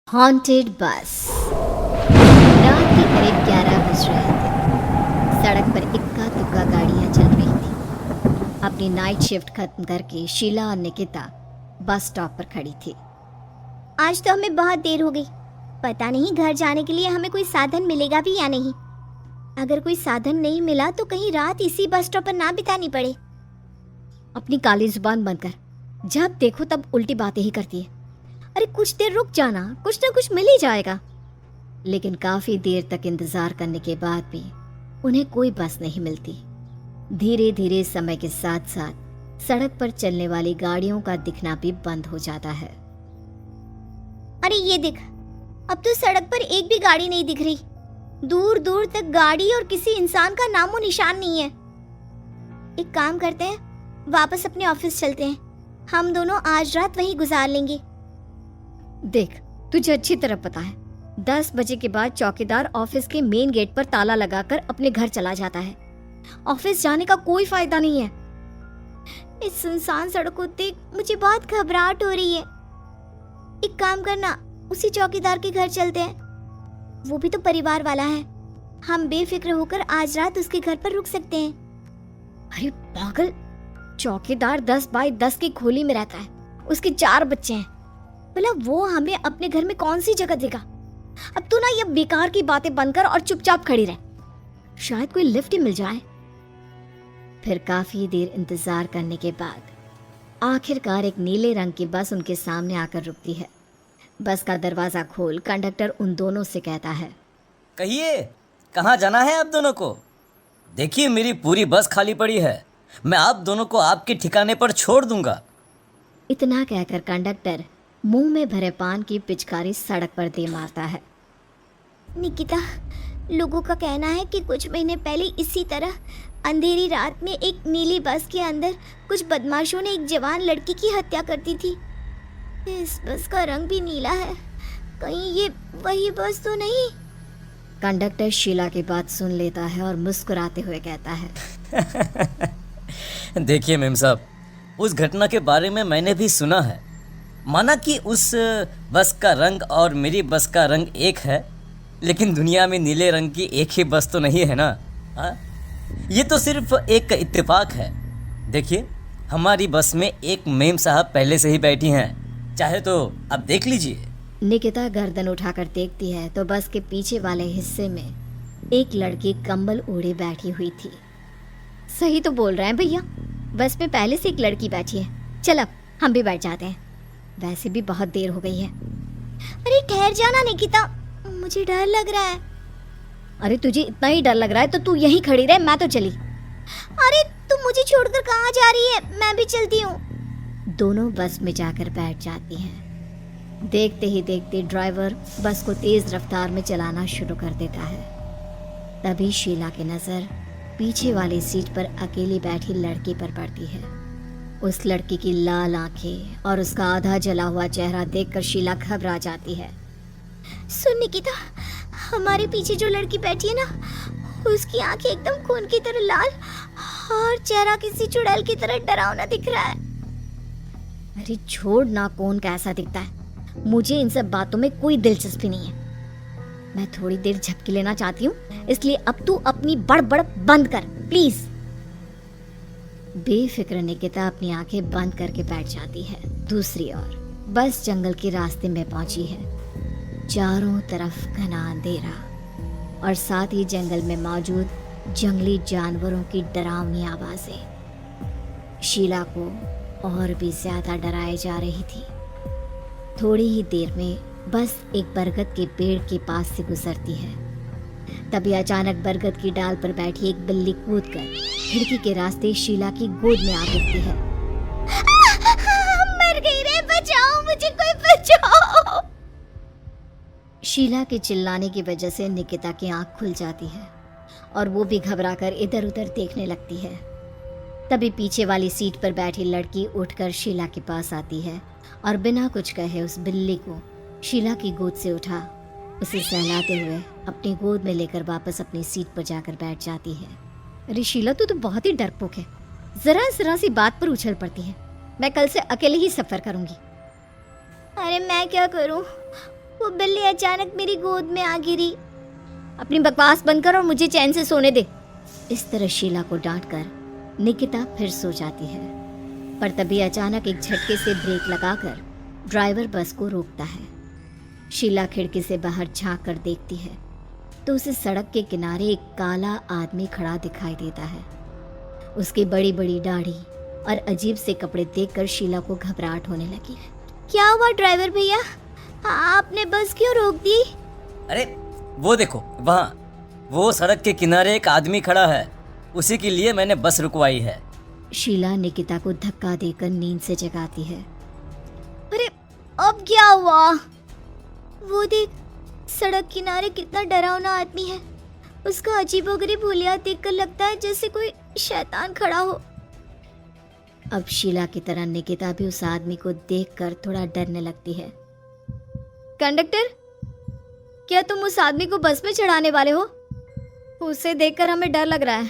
Haunted बस। रात के करीब 11 बज रहे थे। सड़क पर इक्का दुक्का गाड़ियां चल रही थी। अपनी नाइट शिफ्ट खत्म करके शीला और निकिता बस स्टॉप पर खड़ी थी। आज तो हमें बहुत देर हो गई। पता नहीं घर जाने के लिए हमें कोई साधन मिलेगा भी या नहीं। अगर कोई साधन नहीं मिला तो कहीं रात इसी बस स्टॉप पर ना बितानी पड़े। अपनी काली जुबान बंद कर, जब देखो तब उल्टी बातें ही करती है। अरे कुछ देर रुक जाना, कुछ ना कुछ मिल ही जाएगा। लेकिन काफी देर तक इंतजार करने के बाद भी उन्हें कोई बस नहीं मिलती। धीरे धीरे समय के साथ साथ सड़क पर चलने वाली गाड़ियों का दिखना भी बंद हो जाता है। अरे ये देख, अब तो सड़क पर एक भी गाड़ी नहीं दिख रही। दूर दूर तक गाड़ी और किसी इंसान का नामो निशान नहीं है। एक काम करते हैं, वापस अपने ऑफिस चलते हैं। हम दोनों आज रात वहीं गुजार लेंगे। देख, तुझे अच्छी तरह पता है 10 बजे के बाद चौकीदार ऑफिस के मेन गेट पर ताला लगाकर अपने घर चला जाता है। ऑफिस जाने का कोई फायदा नहीं है। इस सुनसान सड़क को देख मुझे बहुत घबराहट हो रही है। एक काम करना, उसी चौकीदार के घर चलते हैं। वो भी तो परिवार वाला है। हम बेफिक्र होकर आज रात उसके घर पर रुक सकते हैं। अरे पागल, चौकीदार 10 बाई 10 की खोली में रहता है। उसके 4 बच्चे हैं। भला वो हमें अपने घर में कौन सी जगह देगा। अब तू ना ये बेकार की बातें बंद कर और चुपचाप खड़ी रह। शायद कोई लिफ्ट ही मिल जाए। फिर काफी देर इंतजार करने के बाद आखिरकार एक नीले रंग की बस उनके सामने आकर रुकती है। बस का दरवाजा खोल कंडक्टर उन दोनों से कहता है, कहिए कहाँ जाना है आप दोनों को? देखिए मेरी पूरी बस खाली पड़ी है। मैं आप दोनों को आपके ठिकाने पर छोड़ दूंगा। इतना कहकर कंडक्टर मुंह में भरे पान की पिचकारी सड़क पर दे मारता है। निकिता, लोगों का कहना है कि कुछ महीने पहले इसी तरह अंधेरी रात में एक नीली बस के अंदर कुछ बदमाशों ने एक जवान लड़की की हत्या कर दी थी। इस बस का रंग भी नीला है। कहीं ये वही बस तो नहीं? कंडक्टर शीला की बात सुन लेता है और मुस्कुराते हुए कहता है, देखिए मेम साहब, उस घटना के बारे में मैंने भी सुना है। माना कि उस बस का रंग और मेरी बस का रंग एक है, लेकिन दुनिया में नीले रंग की एक ही बस तो नहीं है ना। हाँ, ये तो सिर्फ एक इत्तेफाक है। देखिए हमारी बस में एक मेम साहब पहले से ही बैठी हैं, चाहे तो अब देख लीजिए। निकिता गर्दन उठाकर देखती है तो बस के पीछे वाले हिस्से में एक लड़की कंबल ओढ़े बैठी हुई थी। सही तो बोल रहे हैं भैया, बस में पहले से एक लड़की बैठी है। चल अब हम भी बैठ जाते हैं, वैसे भी बहुत देर हो गई है। अरे ठहर जाना निकिता, मुझे डर लग रहा है। अरे तुझे इतना ही डर लग रहा है तो तू यहीं खड़ी रहे, मैं तो चली। अरे तुम मुझे छोड़कर कहाँ जा रही है? मैं भी चलती हूँ। दोनों बस में जाकर बैठ जाती हैं। देखते ही देखते ड्राइवर बस को तेज रफ्तार में चलाना शुरू कर देता है। तभी शीला की नजर पीछे वाली सीट पर अकेली बैठी लड़की पर पड़ती है। उस लड़की की लाल आंखें और उसका आधा जला हुआ चेहरा देखकर शीला घबरा जाती है। सुन निकिता, हमारे पीछे जो लड़की बैठी है ना, उसकी आंखें एकदम खून की तरह लाल और चेहरा किसी चुड़ैल की तरह डरावना दिख रहा है। अरे छोड़ ना, कौन कैसा दिखता है? मुझे इन सब बातों में कोई दिलचस्पी नहीं है। मैं थोड़ी देर झपकी लेना चाहती हूँ, इसलिए अब तू अपनी बड़बड़ बंद कर प्लीज। बेफिक्र निकिता अपनी आंखें बंद करके बैठ जाती है। दूसरी ओर बस जंगल के रास्ते में पहुंची है। चारों तरफ घना अंधेरा और साथ ही जंगल में मौजूद जंगली जानवरों की डरावनी आवाजें शीला को और भी ज्यादा डराए जा रही थी। थोड़ी ही देर में बस एक बरगद के पेड़ के पास से गुजरती है। तभी अचानक बरगद की डाल पर बैठी एक बिल्ली कूदकर खिड़की के रास्ते शीला की गोद में आ गिरती है। मर गई रे, बचाओ मुझे, कोई बचाओ। शीला के चिल्लाने की वजह से निकिता की आंख खुल जाती है और वो भी घबराकर इधर उधर देखने लगती है। तभी पीछे वाली सीट पर बैठी लड़की उठकर शीला के पास आती है और बिना कुछ कहे उस बिल्ली को शीला की गोद से उठा उसे सहलाते हुए अपनी गोद में लेकर वापस अपनी सीट पर जाकर बैठ जाती है। अरे शीला, तू तो बहुत ही डरपोक है। जरा सी बात पर उछल पड़ती है। मैं कल से अकेले ही सफर करूंगी। अरे मैं क्या करूं? वो बिल्ली अचानक मेरी गोद में आ गिरी। अपनी बकवास बंद कर और मुझे चैन से सोने दे। इस तरह शीला को डांटकर निकिता फिर सो जाती है, पर तभी अचानक एक झटके से ब्रेक लगाकर ड्राइवर बस को रोकता है। शीला खिड़की से बाहर झांक कर देखती है तो उसे सड़क के किनारे एक काला आदमी खड़ा दिखाई देता है। उसकी बड़ी बड़ी दाढ़ी और अजीब से कपड़े देखकर शीला को घबराहट होने लगी। क्या हुआ ड्राइवर भैया, आपने बस क्यों रोक दी? अरे वो देखो वहाँ, वो सड़क के किनारे एक आदमी खड़ा है, उसी के लिए मैंने बस रुकवाई है। शीला निकिता को धक्का देकर नींद से जगाती है। अरे अब क्या हुआ? वो देख, सड़क किनारे कितना डरावना आदमी है। उसका अजीबोगरीब हुलिया देखकर लगता है जैसे कोई शैतान खड़ा हो। अब शीला की तरह निकिता भी उस आदमी को देखकर थोड़ा डरने लगती है। कंडक्टर, क्या तुम उस आदमी को बस में चढ़ाने वाले हो? उसे देखकर हमें डर लग रहा है,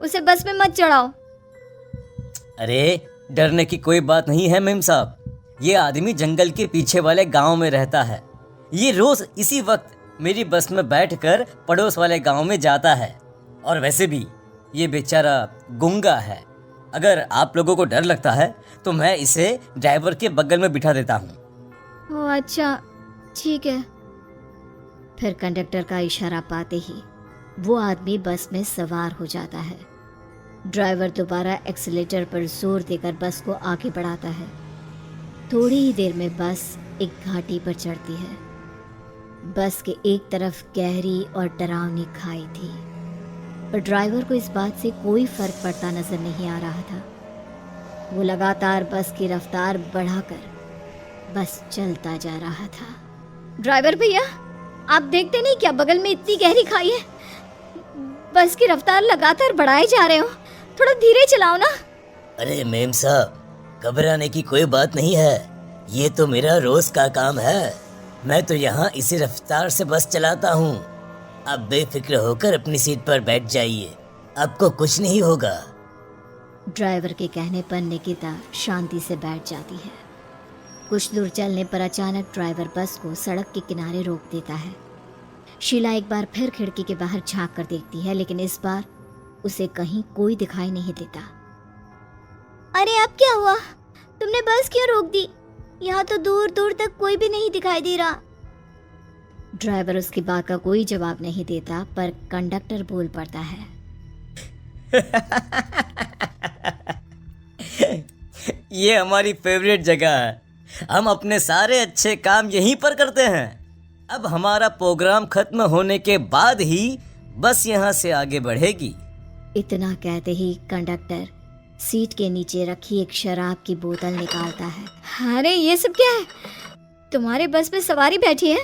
उसे बस में मत चढ़ाओ। अरे डरने की कोई बात नहीं है मेम साहब, ये आदमी जंगल के पीछे वाले गांव में रहता है। ये रोज इसी वक्त मेरी बस में बैठकर पड़ोस वाले गांव में जाता है। और वैसे भी ये बेचारा गूंगा है। अगर आप लोगों को डर लगता है तो मैं इसे ड्राइवर के बगल में बिठा देता हूँ। ओह अच्छा, ठीक है। फिर कंडक्टर का इशारा पाते ही वो आदमी बस में सवार हो जाता है। ड्राइवर दोबारा एक्सीलेटर पर जोर देकर बस को आगे बढ़ाता है। थोड़ी ही देर में बस एक घाटी पर चढ़ती है। बस के एक तरफ गहरी और डरावनी खाई थी, पर ड्राइवर को इस बात से कोई फर्क पड़ता नजर नहीं आ रहा था। वो लगातार बस की रफ्तार बढ़ाकर बस चलता जा रहा था। ड्राइवर भैया, आप देखते नहीं क्या बगल में इतनी गहरी खाई है? बस की रफ्तार लगातार बढ़ाए जा रहे हो, थोड़ा धीरे चलाओ ना। अरे मेम साहब, घबराने की कोई बात नहीं है, ये तो मेरा रोज का काम है। मैं तो यहाँ इसी रफ्तार से बस चलाता हूँ। आप बेफिक्र होकर अपनी सीट पर बैठ जाइए, आपको कुछ नहीं होगा। ड्राइवर के कहने पर निकिता शांति से बैठ जाती है। कुछ दूर चलने पर अचानक ड्राइवर बस को सड़क के किनारे रोक देता है। शीला एक बार फिर खिड़की के बाहर झांक कर देखती है, लेकिन इस बार उसे कहीं कोई दिखाई नहीं देता। अरे अब क्या हुआ? तुमने बस क्यों रोक दी? यहाँ तो दूर दूर तक कोई भी नहीं दिखाई दे रहा। ड्राइवर उसकी बात का कोई जवाब नहीं देता, पर कंडक्टर बोल पड़ता है। ये हमारी फेवरेट जगह है, हम अपने सारे अच्छे काम यहीं पर करते हैं। अब हमारा प्रोग्राम खत्म होने के बाद ही बस यहाँ से आगे बढ़ेगी। इतना कहते ही कंडक्टर सीट के नीचे रखी एक शराब की बोतल निकालता है। अरे ये सब क्या है? तुम्हारे बस में सवारी बैठी है,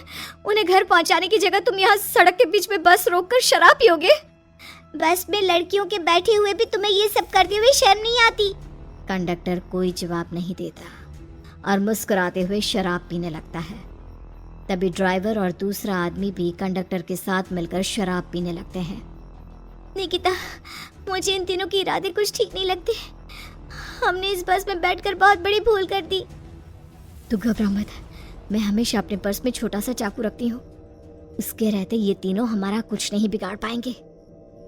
उन्हें घर पहुंचाने की जगह तुम यहाँ सड़क के बीच में बस रोककर शराब पियोगे? बस में लड़कियों के बैठे हुए भी तुम्हें ये सब करते हुए शर्म नहीं आती? कंडक्टर कोई जवाब नहीं देता और मुस्कुराते हुए शराब पीने लगता है। तभी ड्राइवर और दूसरा आदमी भी कंडक्टर के साथ मिलकर शराब पीने लगते हैं। निकिता, मुझे इन तीनों के इरादे कुछ ठीक नहीं लगते। हमने इस बस में बैठकर बहुत बड़ी भूल कर दी। तू घबरा मत, मैं हमेशा अपने पर्स में छोटा सा चाकू रखती हूँ। उसके रहते ये तीनों हमारा कुछ नहीं बिगाड़ पाएंगे।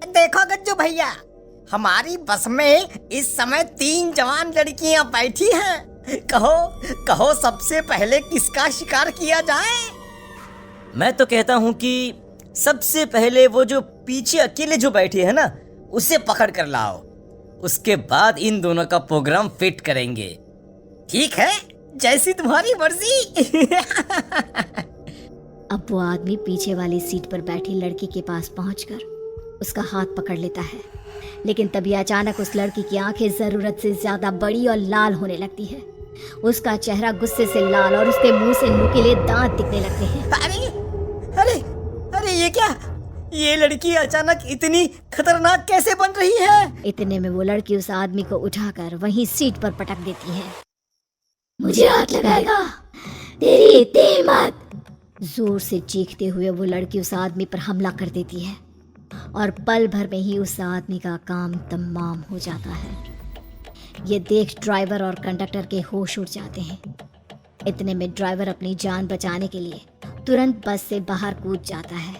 देखो गज्जू भैया, हमारी बस में इस समय 3 जवान लड़कियां बैठी हैं। कहो कहो सबसे पहले किसका शिकार किया जाए? मैं तो कहता हूँ कि सबसे पहले वो जो पीछे अकेले जो बैठी है ना, उसे पकड़ कर लाओ। उसके बाद इन दोनों का प्रोग्राम फिट करेंगे। ठीक है, जैसी तुम्हारी मर्जी। अब वो आदमी पीछे वाली सीट पर बैठी लड़की के पास पहुंचकर उसका हाथ पकड़ लेता है, लेकिन तभी अचानक उस लड़की की आंखें जरूरत से ज्यादा बड़ी और लाल होने लगती है। उसका चेहरा गुस्से से लाल और उसके मुंह से नुकीले दांत दिखने लगते हैं। अरे अरे अरे ये क्या? ये लड़की अचानक इतनी खतरनाक कैसे बन रही है? इतने में वो लड़की उस आदमी को उठाकर वहीं सीट पर पटक देती है। मुझे हाथ लगाएगा, तेरी इतनी हिम्मत! जोर से चीखते हुए वो लड़की उस आदमी पर हमला कर देती है और पल भर में ही उस आदमी का काम तमाम हो जाता है। ये देख ड्राइवर और कंडक्टर के होश उड़ जाते हैं। इतने में ड्राइवर अपनी जान बचाने के लिए तुरंत बस से बाहर कूद जाता है।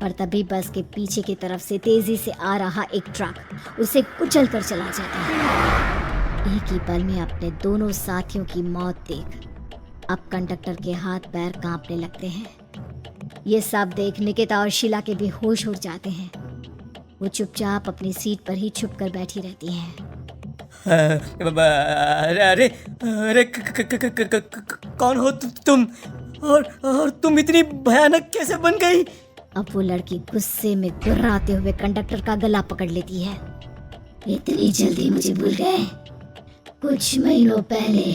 पर तभी बस के पीछे की तरफ से तेजी से आ रहा एक ट्रक उसे कुचल कर चला जाता है। एक ही पल में अपने दोनों साथियों की मौत देख अब कंडक्टर के हाथ पैर कांपने लगते हैं। ये सब देख निकिता और शीला के भी होश उड़ जाते हैं। वो चुपचाप अपनी सीट पर ही छुप कर बैठी रहती हैं। अरे अरे अरे कौन हो तुम और तुम इतनी भयानक कैसे बन गई? अब वो लड़की गुस्से में गुर्राते हुए कंडक्टर का गला पकड़ लेती है। इतनी जल्दी मुझे भूल गए? कुछ महीनों पहले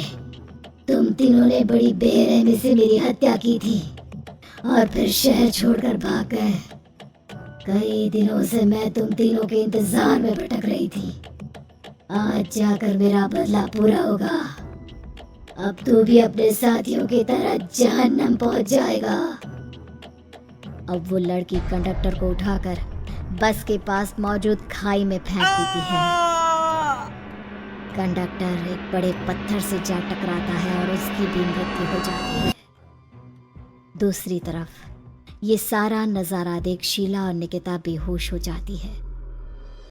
तुम तीनों ने बड़ी बेरहमी से मेरी हत्या की थी और फिर शहर छोड़कर भाग गए। कई दिनों से मैं तुम तीनों के इंतजार में भटक रही थी। आज जाकर मेरा बदला पूरा होगा। अब तू भी अपने साथियों की तरह जहन्नम पहुंच जाएगा। अब वो लड़की कंडक्टर को उठाकर बस के पास मौजूद खाई में फेंक देती है। कंडक्टर एक बड़े पत्थर से जा टकराता है और उसकी भी मृत्यु हो जाती है। दूसरी तरफ ये सारा नजारा देख शीला और निकिता बेहोश हो जाती है।